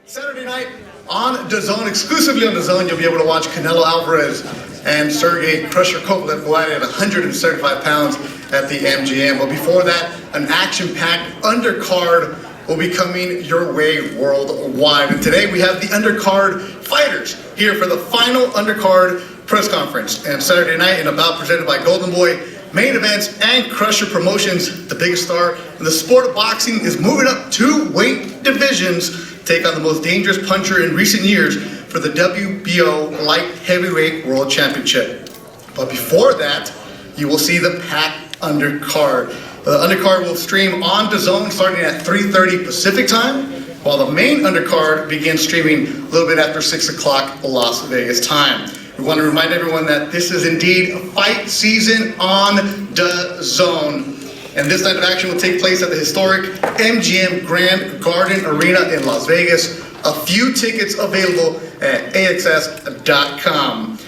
Saturday night on DAZN, exclusively on DAZN, you'll be able to watch Canelo Alvarez and Sergey Crusher Kovalev go at it at 175 pounds at the MGM. But before that, an action-packed undercard will be coming your way worldwide. And today we have the undercard fighters here for the final undercard press conference. And Saturday night, in a bout presented by Golden Boy Main Events and Crusher Promotions, the biggest star in the sport of boxing is moving up 2 weight divisions to take on the most dangerous puncher in recent years for the WBO Light Heavyweight World Championship. But before that, you will see the packed undercard. The undercard will stream on DAZN starting at 3:30 Pacific time, while the main undercard begins streaming a little bit after 6 o'clock Las Vegas time. We want to remind everyone that this is indeed fight season on DAZN. And this night of action will take place at the historic MGM Grand Garden Arena in Las Vegas. A few tickets available at AXS.com.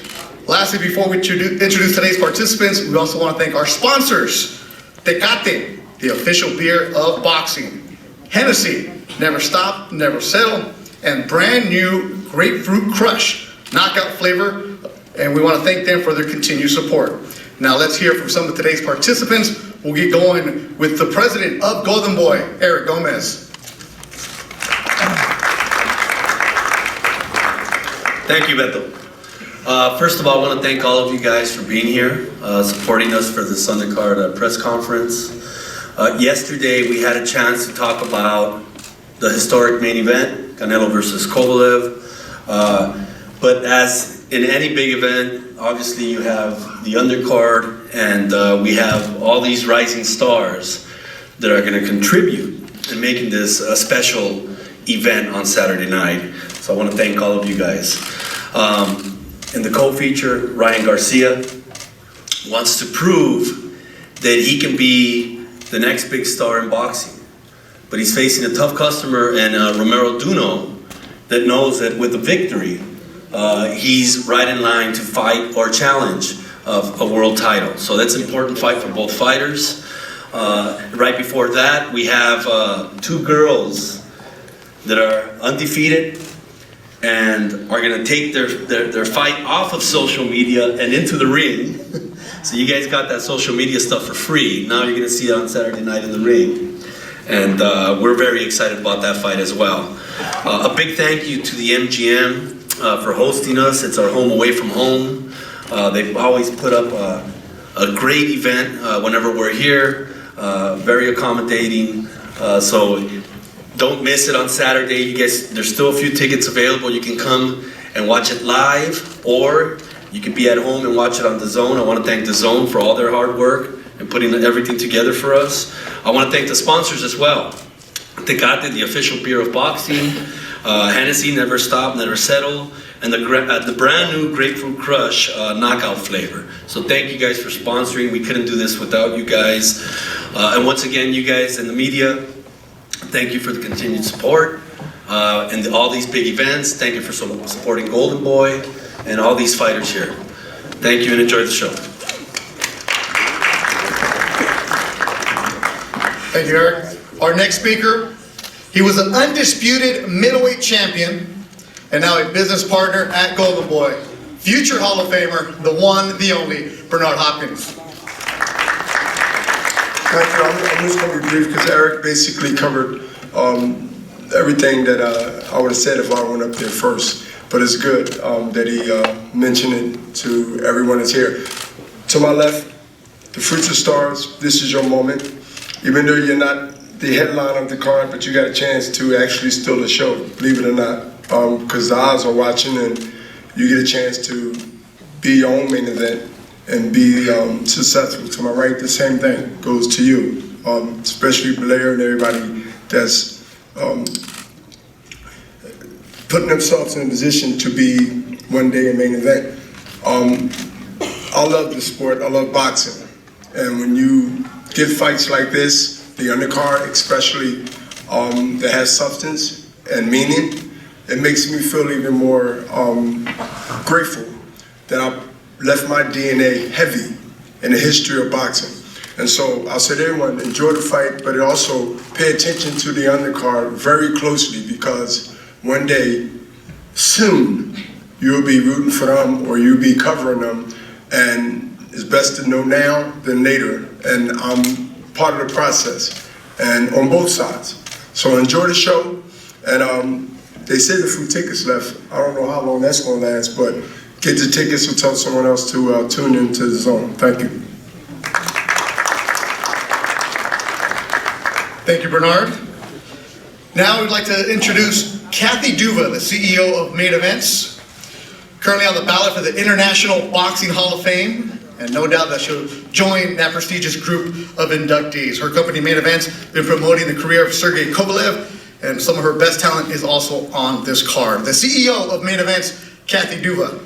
Lastly, before we introduce today's participants, we also want to thank our sponsors. Tecate, the official beer of boxing. Hennessy, never stop, never settle. And brand new Grapefruit Crush, knockout flavor. And we want to thank them for their continued support. Now let's hear from some of today's participants. We'll get going with the president of Golden Boy, Eric Gomez. Thank you, Beto. First of all, I want to thank all of you guys for being here, supporting us for this undercard press conference. Yesterday, we had a chance to talk about the historic main event, Canelo versus Kovalev. But as in any big event, obviously you have the undercard, and we have all these rising stars that are going to contribute in making this a special event on Saturday night. So I want to thank all of you guys. In the co-feature, Ryan Garcia wants to prove that he can be the next big star in boxing. But he's facing a tough customer in Romero Duno that knows that with the victory, he's right in line to fight or challenge of a world title. So that's an important fight for both fighters. Right before that, we have 2 girls that are undefeated and are going to take their fight off of social media and into the ring. So you guys got that social media stuff for free. Now you're going to see it on Saturday night in the ring. And we're very excited about that fight as well. A big thank you to the MGM for hosting us. It's our home away from home. They've always put up a great event whenever we're here. Very accommodating. So don't miss it on Saturday. You guys, there's still a few tickets available. You can come and watch it live, or you can be at home and watch it on DAZN. I want to thank DAZN for all their hard work and putting everything together for us. I want to thank the sponsors as well. Tecate, the official beer of boxing. Hennessy, never stop, never settle. And the brand new Grapefruit Crush knockout flavor. So thank you guys for sponsoring. We couldn't do this without you guys. And once again, you guys in the media, thank you for the continued support. And all these big events, thank you for supporting Golden Boy and all these fighters here. Thank you and enjoy the show. Thank you, Eric. Our next speaker, he was an undisputed middleweight champion and now a business partner at Golden Boy. Future Hall of Famer, the one, the only, Bernard Hopkins. Thank you. I'm just going to be brief because Eric basically covered everything that I would have said if I went up there first. But it's good that he mentioned it to everyone that's here. To my left, the future stars, this is your moment. Even though you're not the headline of the card, but you got a chance to actually steal the show, believe it or not, because the eyes are watching and you get a chance to be your own main event and be successful. To my right, the same thing goes to you, especially Blair and everybody that's putting themselves in a position to be one day a main event. I love the sport, I love boxing, and when you get fights like this, the undercard especially, that has substance and meaning, it makes me feel even more grateful that I left my DNA heavy in the history of boxing. And so I said, everyone, enjoy the fight, but also pay attention to the undercard very closely, because one day, soon, you'll be rooting for them or you'll be covering them, and it's best to know now than later, and I'm part of the process, and on both sides. So enjoy the show, and they say the few tickets left. I don't know how long that's going to last, but get the tickets or tell someone else to tune into the zone. Thank you. Thank you, Bernard. Now we'd like to introduce Cathy Duma, the CEO of Main Events, currently on the ballot for the International Boxing Hall of Fame, and no doubt that she'll join that prestigious group of inductees. Her company, Main Events, has been promoting the career of Sergey Kovalev, and some of her best talent is also on this card. The CEO of Main Events, Cathy Duma.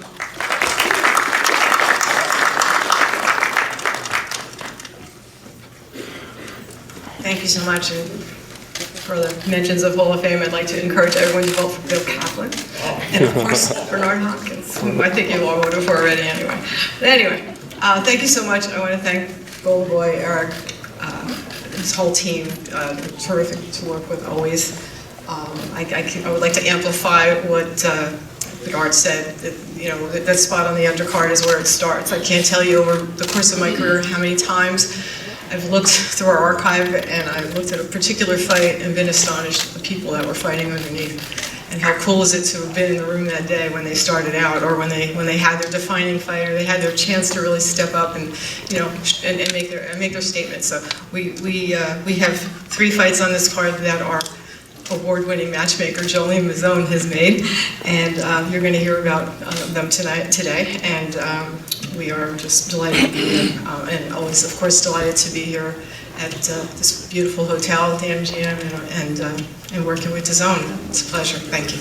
Thank you so much. And for the mentions of Hall of Fame, I'd like to encourage everyone to vote for Bill Kaplan. And of course, Bernard Hopkins, who I think you all voted for already anyway. But anyway, thank you so much. I want to thank Golden Boy, Eric, his whole team. Terrific to work with always. I would like to amplify what Bernard said. That spot on the undercard is where it starts. I can't tell you over the course of my career how many times I've looked through our archive and I've looked at a particular fight and been astonished at the people that were fighting underneath. And how cool is it to have been in the room that day when they started out, or when they had their defining fight, or they had their chance to really step up and and make their statement. So we have 3 fights on this card that our award-winning matchmaker Jolene Mazzone has made, and you're going to hear about them today. And we are just delighted to be here, and always, of course, delighted to be here at this beautiful hotel at the MGM and working with DAZN. It's a pleasure. Thank you.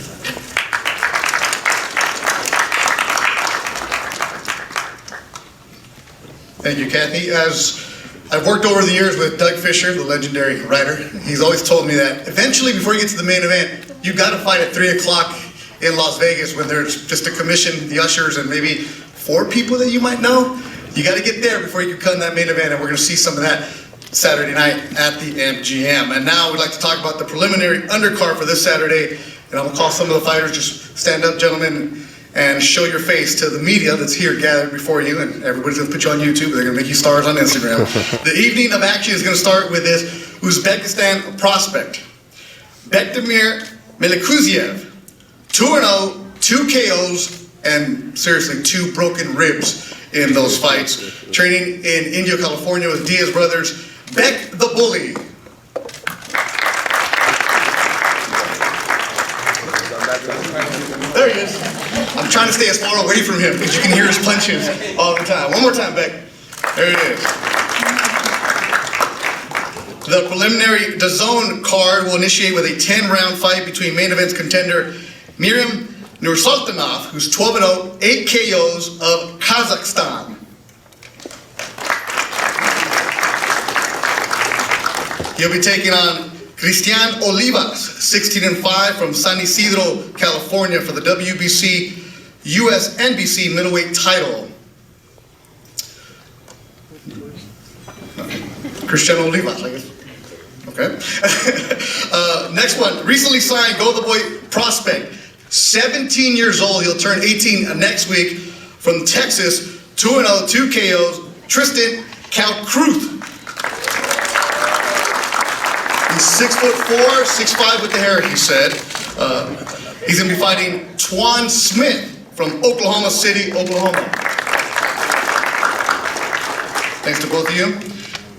Thank you, Cathy. As I've worked over the years with Doug Fisher, the legendary writer, he's always told me that eventually, before you get to the main event, you've got to fight at 3 o'clock in Las Vegas when there's just a commission, the ushers, and maybe 4 people that you might know. You got to get there before you can come to that main event, and we're going to see some of that Saturday night at the MGM. And now we'd like to talk about the preliminary undercard for this Saturday, and I'm going to call some of the fighters. Just stand up, gentlemen, and show your face to the media that's here gathered before you, and everybody's going to put you on YouTube, they're going to make you stars on Instagram. The evening of action is going to start with this Uzbekistan prospect, Bektemir Melikuziev, 2-0, 2 KOs, and seriously, 2 broken ribs in those fights. Training in Indio, California with Diaz brothers, Beck the Bully. There he is. I'm trying to stay as far away from him because you can hear his punches all the time. One more time, Beck. There it is. The preliminary DAZN card will initiate with a 10-round fight between Main Event's contender Miriam Nursultanov, who's 12-0, 8 KOs of Kazakhstan. He'll be taking on Cristian Olivas, 16-5 from San Isidro, California, for the WBC US NBC middleweight title. Cristian Olivas, I guess. Okay. Next one, recently signed Golden Boy prospect, 17 years old. He'll turn 18 next week, from Texas, 2-0, 2 KOs, Tristan Kalkruth. He's 6'4", 6'5" with the hair, he said. He's going to be fighting Twan Smith from Oklahoma City, Oklahoma. Thanks to both of you.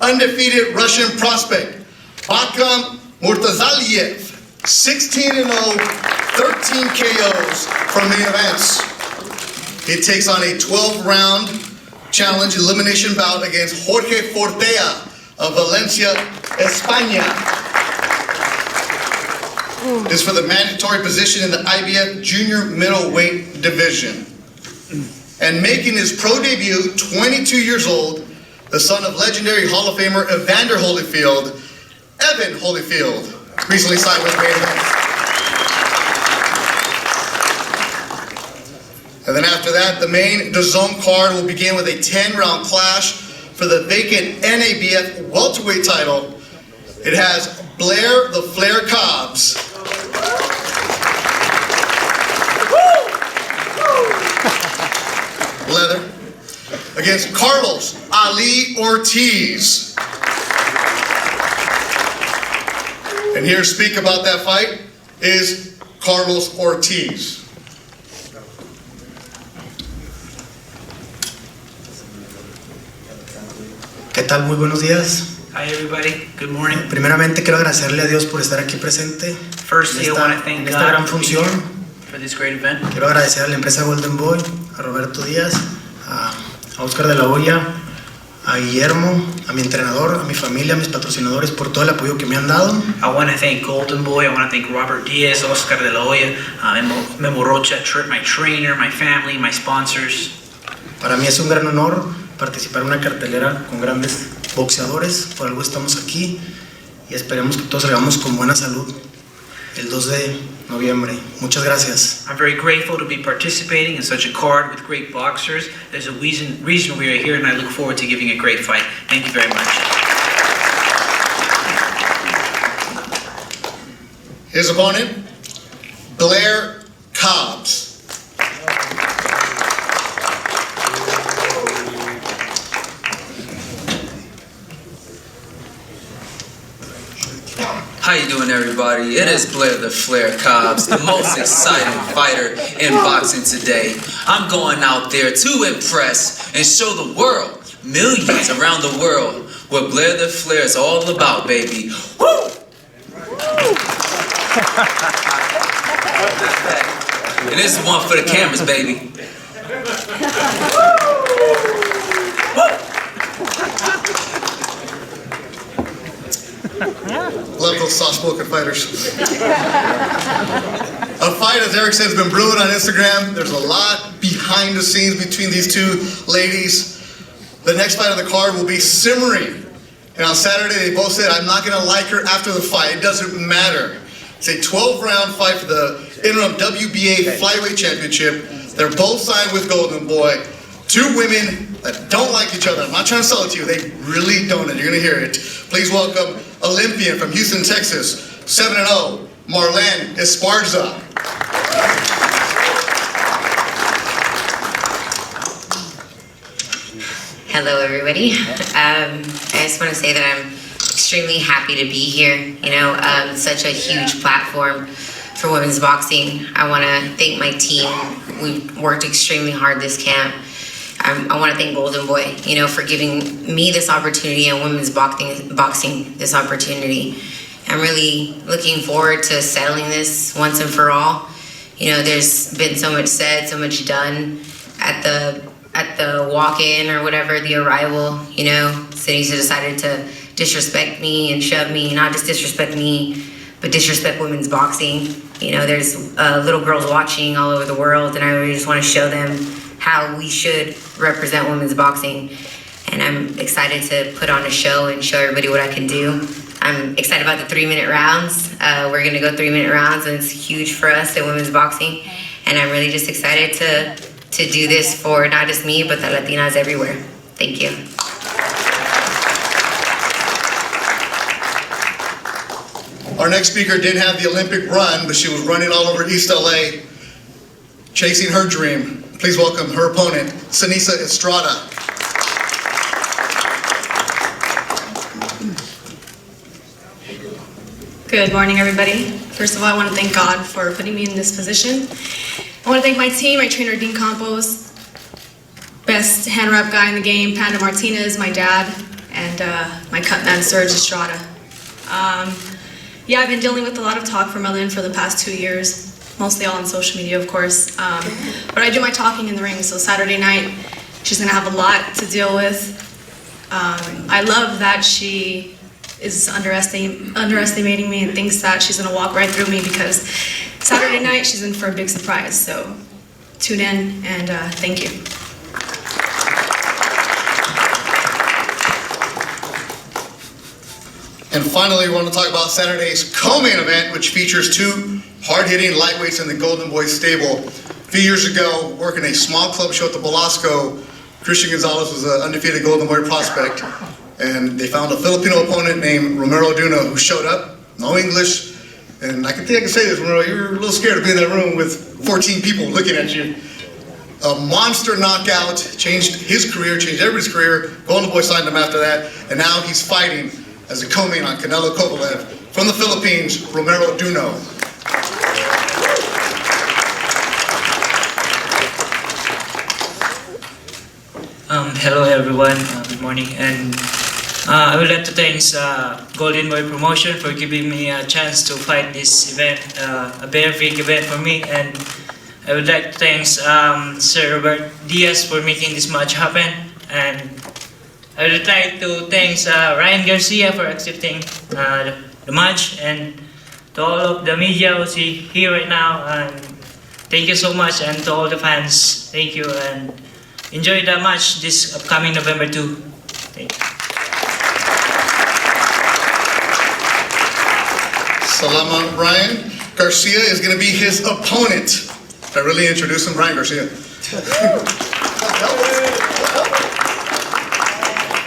Undefeated Russian prospect, Bakhram Murtazaliev, 16-0, 13 KOs from Main Events. He takes on a 12-round challenge elimination bout against Jorge Fortea of Valencia, España. This is for the mandatory position in the IBF junior middleweight division. And making his pro debut, 22 years old, the son of legendary Hall of Famer Evander Holyfield, Evan Holyfield, recently signed with Main Event. And then after that, the main DAZN card will begin with a 10-round clash for the vacant NABF welterweight title. It has Blair the Flair Cobbs against Carlos Ali Ortiz. And here to speak about that fight is Carlos Ortiz. ¿Qué tal? Muy buenos días. Hi everybody, good morning. Primeramente quiero agradecerle a Dios por estar aquí presente Firstly, I want to thank en esta gran God for being función. here for this great event. Quiero agradecer a la empresa Golden Boy, a Roberto Díaz, a Oscar de la Hoya, a Guillermo, a mi entrenador, a mi familia, a mis patrocinadores por todo el apoyo que me han dado. I want to thank Golden Boy, I want to thank Robert Diaz, Oscar de la Hoya, Memo Rocha, my trainer, my family, my sponsors. Para mí es un gran honor participar en una cartelera con grandes boxeadores. Por algo estamos aquí y esperemos que todos salgamos con buena salud el 2 de noviembre. Muchas gracias. I'm very grateful to be participating in such a card with great boxers. There's a reason we are here, and I look forward to giving a great fight. Thank you very much. His opponent, Blair Cobbs. How you doing, everybody? It is Blair the Flair Cobbs, the most exciting fighter in boxing today. I'm going out there to impress and show the world, millions around the world, what Blair the Flair is all about, baby. Woo! And this is one for the cameras, baby. Love those soft-spoken fighters. A fight, as Eric said, has been brewing on Instagram. There's a lot behind the scenes between these two ladies. The next fight on the card will be simmering. And on Saturday, they both said, I'm not going to like her after the fight. It doesn't matter. It's a 12-round fight for the interim WBA Flyweight Championship. They're both signed with Golden Boy. Two women that don't like each other. I'm not trying to sell it to you. They really don't, and you're going to hear it. Please welcome Olympian from Houston, Texas, 7-0, Marlen Esparza. Hello, everybody. I just want to say that I'm extremely happy to be here. You know, such a huge platform for women's boxing. I want to thank my team. We've worked extremely hard this camp. I want to thank Golden Boy, you know, for giving me this opportunity and women's boxing this opportunity. I'm really looking forward to settling this once and for all. You know, there's been so much said, so much done at the walk-in or whatever, the arrival. You know, Sinisa decided to disrespect me and shove me, not just disrespect me, but disrespect women's boxing. You know, there's little girls watching all over the world, and I really just want to show them how we should represent women's boxing. And I'm excited to put on a show and show everybody what I can do. I'm excited about the 3-minute rounds. We're gonna go 3-minute rounds, and it's huge for us in women's boxing. And I'm really just excited to do this for not just me, but the Latinas everywhere. Thank you. Our next speaker didn't have the Olympic run, but she was running all over East LA, chasing her dream. Please welcome her opponent, Seniesa Estrada. Good morning, everybody. First of all, I want to thank God for putting me in this position. I want to thank my team, my trainer, Dean Campos, best hand wrap guy in the game, Panda Martinez, my dad, and my cut man, Serge Estrada. Yeah, I've been dealing with a lot of talk from Marlen for the past 2 years. Mostly all on social media, of course. But I do my talking in the ring, so Saturday night, she's gonna have a lot to deal with. I love that she is underestimating me and thinks that she's gonna walk right through me, because Saturday night, she's in for a big surprise. So tune in, and thank you. And finally, we want to talk about Saturday's co-main event, which features two hard-hitting lightweights in the Golden Boy stable. A few years ago, working a small club show at the Belasco, Christian Gonzalez was an undefeated Golden Boy prospect, and they found a Filipino opponent named Romero Duno, who showed up, no English, and I can say this, Romero, you were a little scared to be in that room with 14 people looking at you. A monster knockout, changed his career, changed everybody's career. Golden Boy signed him after that, and now he's fighting as a co-main on Canelo Kovalev. From the Philippines, Romero Duno. Hello everyone, good morning, and I would like to thank Golden Boy Promotion for giving me a chance to fight this event, a very big event for me, and I would like to thank Sir Robert Diaz for making this match happen, and I would like to thank Ryan Garcia for accepting the match, and to all of the media who's here right now, and thank you so much, and to all the fans, thank you, and enjoy the match this upcoming November 2. Thank you. Salama. Ryan Garcia is going to be his opponent. Did I really introduce him? Ryan Garcia.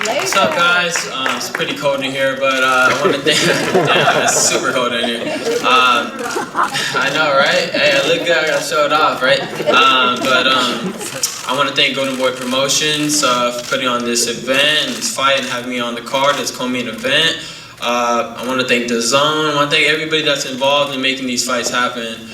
What's up, guys? It's pretty cold in here, but I want to thank. Yeah, it's super cold in here. I know, right? Hey, I look good. I got showed off, right? I want to thank Golden Boy Promotions for putting on this event, this fight, and having me on the card. This co-main event. I want to thank DAZN. I want to thank everybody that's involved in making these fights happen.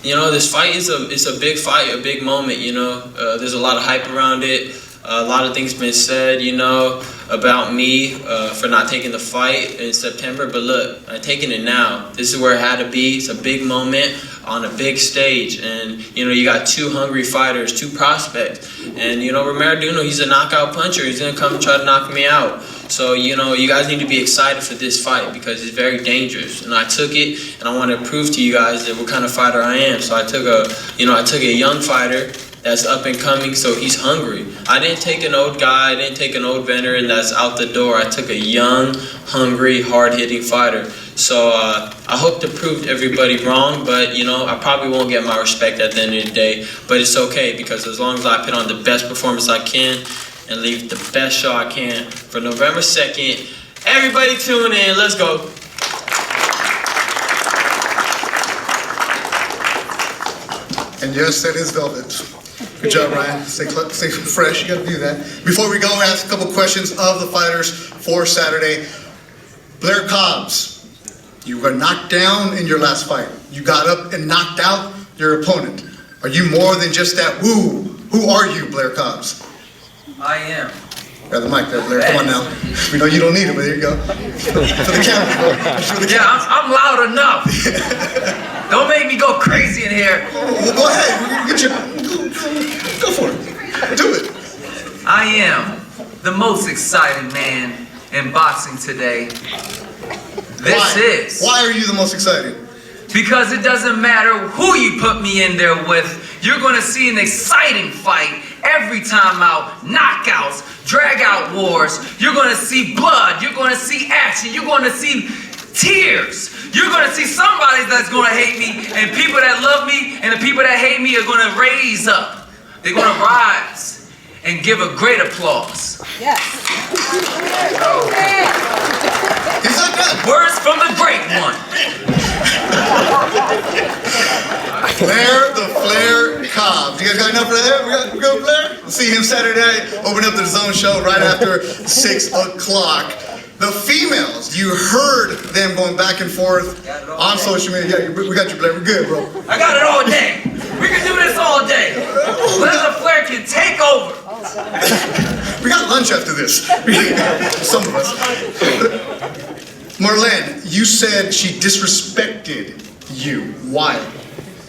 You know, this fight is a big fight, a big moment. You know, there's a lot of hype around it. A lot of things been said, you know, about me for not taking the fight in September. But look, I'm taking it now. This is where it had to be. It's a big moment on a big stage. And, you know, you got two hungry fighters, two prospects. And, you know, Romero Duno, he's a knockout puncher. He's going to come try to knock me out. So, you know, you guys need to be excited for this fight because it's very dangerous. And I took it, and I want to prove to you guys that what kind of fighter I am. So I took a young fighter that's up and coming, so he's hungry. I didn't take an old guy, I didn't take an old veteran that's out the door. I took a young, hungry, hard-hitting fighter. So I hope to prove everybody wrong, but you know, I probably won't get my respect at the end of the day. But it's okay, because as long as I put on the best performance I can and leave the best show I can for November 2nd, everybody tune in, let's go. And yes, that is velvet. Good job, Ryan. Stay fresh. You got to do that. Before we go, ask a couple questions of the fighters for Saturday. Blair Cobbs, you were knocked down in your last fight. You got up and knocked out your opponent. Are you more than just that woo? Who are you, Blair Cobbs? I am. Grab the mic there, Blair. Come on now. We know you don't need it, but there you go. For the camera. For the camera. Yeah, I'm loud enough. Don't make me go crazy in here. Well, go ahead. Get your... Go for it. Do it. I am the most excited man in boxing today. Why are you the most excited? Because it doesn't matter who you put me in there with, you're going to see an exciting fight every time out. Knockouts, drag-out wars. You're going to see blood. You're going to see action. You're going to see tears. You're going to see somebody that's going to hate me, and people that love me and the people that hate me are going to raise up. They're going to rise and give a great applause. Yes. Words from the great one. Blair the Flair Cobbs. You guys got enough for that? We go, Blair? We'll see him Saturday. Open up the DAZN show right after 6 o'clock. The females, you heard them going back and forth on social media. Yeah, we got you, Blair. We're good, bro. I got it all day. We can do this all day. Blair the Flair can take over. We got lunch after this. Some of us. Marlen, you said she disrespected you. Why?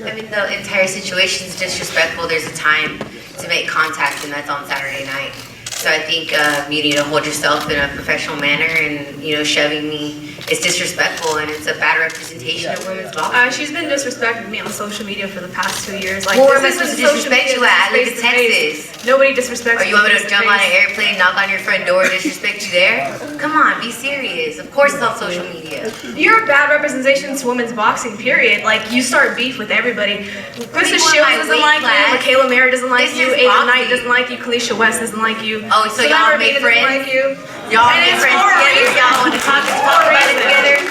I mean, the entire situation is disrespectful. There's a time to make contact, and that's on Saturday night. So I think you need to hold yourself in a professional manner, and you know, shoving me is disrespectful, and it's a bad representation of women's boxing. She's been disrespecting me on social media for the past 2 years. Like, where am I supposed to disrespect you at? I live in Texas. Nobody disrespects me. Or you want me to jump on an airplane, knock on your front door, and disrespect you there? Come on, be serious. Of course it's on social media. You're a bad representation to women's boxing, period. Like, you start beef with everybody. Krista Shields doesn't like you, Michaela Mara doesn't like you, Ava Knight doesn't like you, Kalisha West doesn't like you. Oh, so y'all made friends? Like you. Y'all made friends together? Y'all want to talk about it together?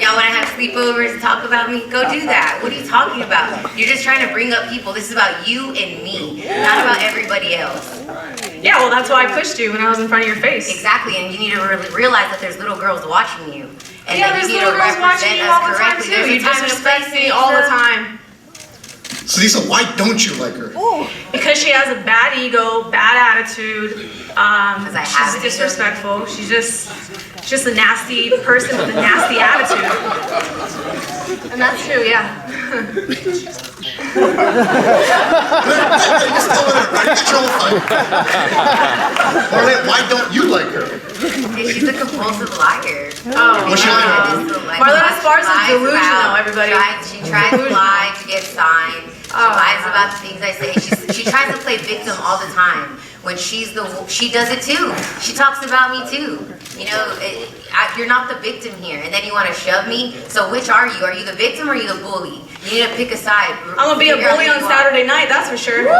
Y'all want to have sleepovers and talk about me? Go do that. What are you talking about? You're just just trying to bring up people. This is about you and me, not about everybody else. Yeah, well, that's why I pushed you when I was in front of your face. Exactly, and you need to really realize that there's little girls watching you. And Yeah, that there's you need little to girls watching represent you all us the time correctly. too. There's a You time and a disrespect place, me all the Sinisa. time. Sinisa, why don't you like her? Because she has a bad ego, bad attitude. I have She's an ego. disrespectful. She's just a nasty person with a nasty attitude. And that's true, yeah. Marlen, why don't you like her? And she's a compulsive liar. Oh, What's your name? Marlen Esparza is delusional, everybody. She tries to lie to get signed. She lies about the things I say. She tries to play victim all the time. When she does it too. She talks about me too. You know, you're not the victim here, and then you want to shove me. So which are you? Are you the victim or are you the bully? You need to pick a side. I'm gonna be a bully on Saturday night, that's for sure. And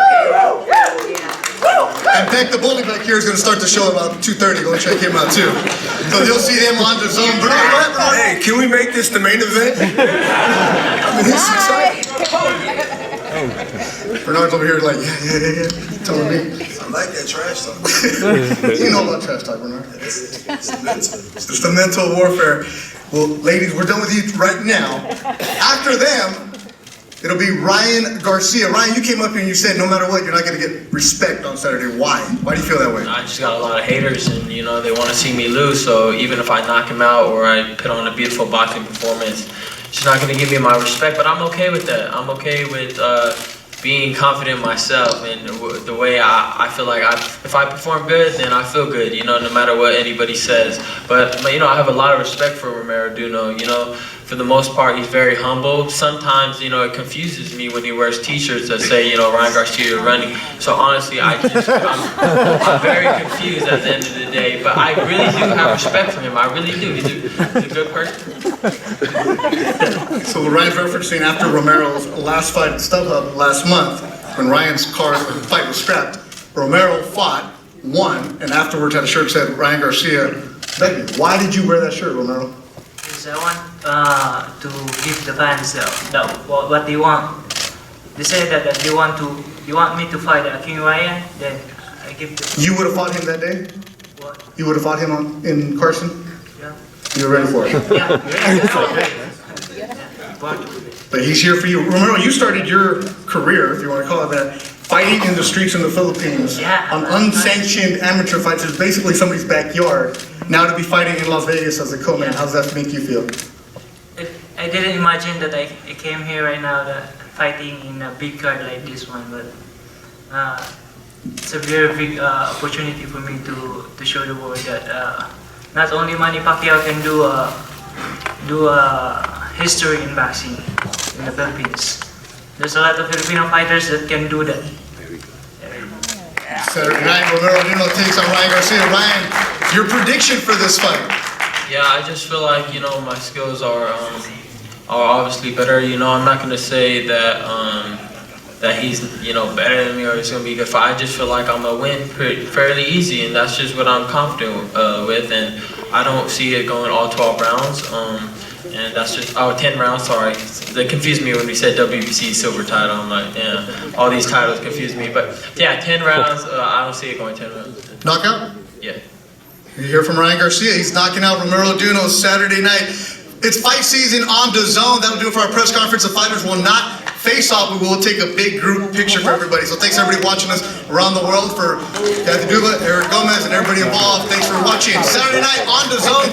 Beck the bully back here is going to start the show about 2:30. Go check him out too. So you'll see him on the zone. Hey, can we make this the main event? I mean, he's excited. Bernard's over here like, yeah. Telling me. I like that trash talk. You know about trash talk, Bernard. It's mental. It's the mental warfare. Well, ladies, we're done with you right now. After them, it'll be Ryan Garcia. Ryan, you came up here and you said no matter what, you're not going to get respect on Saturday. Why? Why do you feel that way? I just got a lot of haters, and you know they want to see me lose. So even if I knock him out or I put on a beautiful boxing performance, she's not going to give me my respect. But I'm okay with that. I'm okay with being confident in myself and the way I feel like if I perform good, then I feel good. You know, no matter what anybody says. But you know, I have a lot of respect for Romero Duno. You know, for the most part, he's very humble. Sometimes, you know, it confuses me when he wears T-shirts that say, you know, Ryan Garcia running. So honestly, I'm very confused at the end of the day. But I really do have respect for him. I really do. He's a good person. So Ryan's referencing after Romero's last fight at StubHub last month, when Ryan's fight was scrapped, Romero fought, won, and afterwards had a shirt that said Ryan Garcia. Becky, why did you wear that shirt, Romero? Because I want to give the fans what they want. They say that you want me to fight King Ryan, then I give the. You would have fought him that day? What? You would have fought him in Carson? Yeah. You were ready for it? Yeah. But he's here for you. Romero, you started your career, if you want to call it that, fighting in the streets in the Philippines on unsanctioned amateur fights. It's basically somebody's backyard. Now to be fighting in Las Vegas as a co-man, how does that make you feel? I didn't imagine that I came here right now fighting in a big card like this one, but it's a very big opportunity for me to show the world that not only Manny Pacquiao can do history in boxing in the Philippines. There's a lot of Filipino fighters that can do that. Saturday night, Romero Dunno takes on Ryan Garcia. Ryan, your prediction for this fight? Yeah, I just feel like, you know, my skills are obviously better. You know, I'm not gonna say that that he's, you know, better than me or it's gonna be a good fight. I just feel like I'm gonna win fairly easy, and that's just what I'm confident with. And I don't see it going all 12 rounds. And that's just 10 rounds. Sorry, they confused me when we said WBC silver title. I'm like, yeah, all these titles confused me. But yeah, 10 rounds. I don't see it going 10 rounds. Knockout? Yeah. You hear from Ryan Garcia. He's knocking out Romero Dunno Saturday night. It's fight season on DAZN. That'll do it for our press conference. The fighters will not face off. We will take a big group picture for everybody. So thanks everybody watching us around the world. For Cathy Duma, Eric Gomez, and everybody involved. Thanks for watching. Saturday night on DAZN.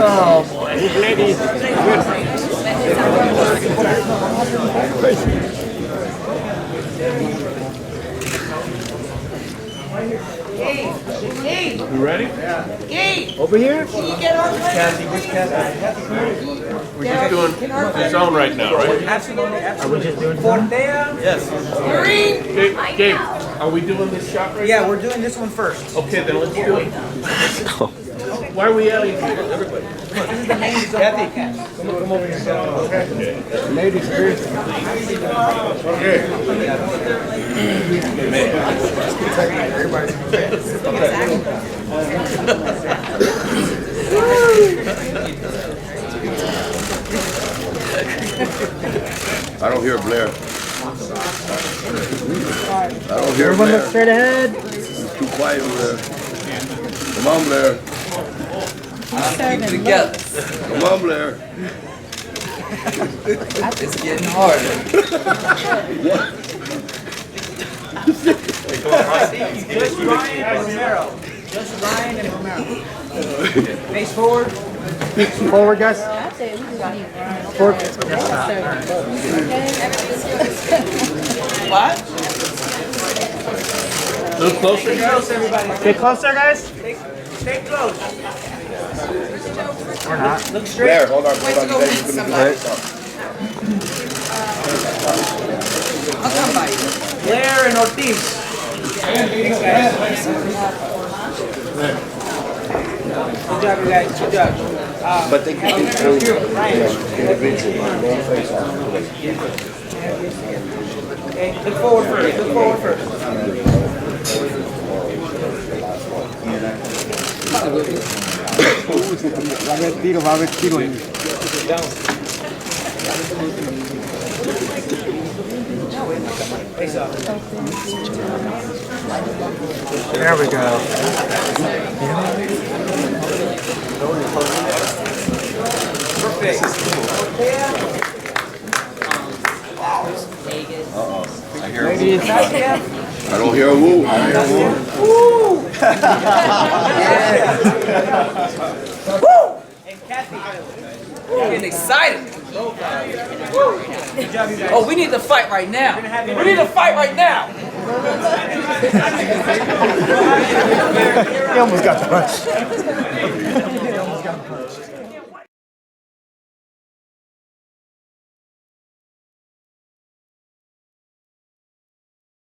Oh boy, ladies. Hey. You ready? Yeah. Hey. Over here? Can you get on Cathy, where's Cathy? We're just doing the zone right now, right? Absolutely. Are we just doing Portea. Yes. Green. Gabe, are we doing this shot right now? Yeah, we're doing this one first. Okay, then let's do it. Why are we yelling here? Everybody. This is the ladies of Cathy. Come over here. Okay. Ladies first. Everybody's okay. don't hear Blair. I don't hear Everyone Blair. look straight ahead. Too quiet over there. Come on, Blair. Keep it together. Come on, Blair. It's getting harder. Just Ryan and Romero. Just Ryan and Romero. Face forward. Forward, guys. Forward. What? A little closer, guys. Get closer, guys. Stay close. Or not. Look straight. Blair, hold on. Blair and Ortiz. Thanks, guys. Good job, you guys. Good job. But they can Ryan. Okay, look forward first. Look forward first. Va a haber tiro. Face off. There we go. Perfect. I don't hear a woo. I hear a woo. Woo! Woo! And Cathy. Getting excited. Good job, you guys. Oh, we need to fight right now. We need to fight right now. He almost got the rush.